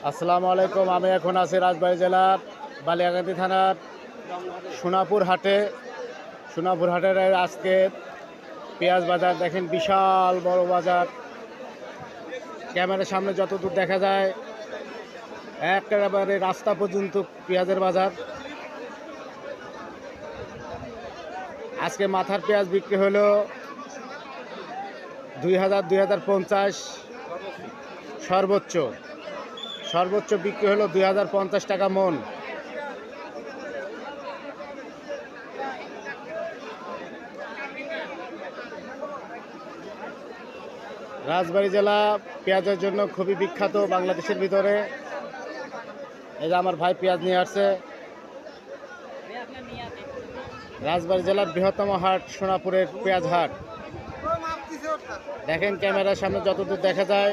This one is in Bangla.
আসসালামু আলাইকুম। আমি এখন আছি রাজবাড়ী জেলার বালিয়াকান্দি থানার সোনাপুর হাটে। সোনাপুর হাটের আজকে পেঁয়াজ বাজার দেখেন, বিশাল বড় বাজার। ক্যামেরার সামনে যতদূর দেখা যায় একেবারে রাস্তা পর্যন্ত পেঁয়াজের বাজার। আজকে মাথার পেঁয়াজ বিক্রি হলো 2050 সর্বোচ্চ বিক্রি হলো 2050 টাকা মন। রাজবাড়ী জেলা পেঁয়াজের জন্য খুবই বিখ্যাত বাংলাদেশের ভিতরে। এই যে আমার ভাই পেঁয়াজ নিয়ে আসছে। রাজবাড়ী জেলার বৃহত্তম হাট সোনাপুরের পেঁয়াজ হাট। দেখেন ক্যামেরার সামনে যতদূর দেখা যায়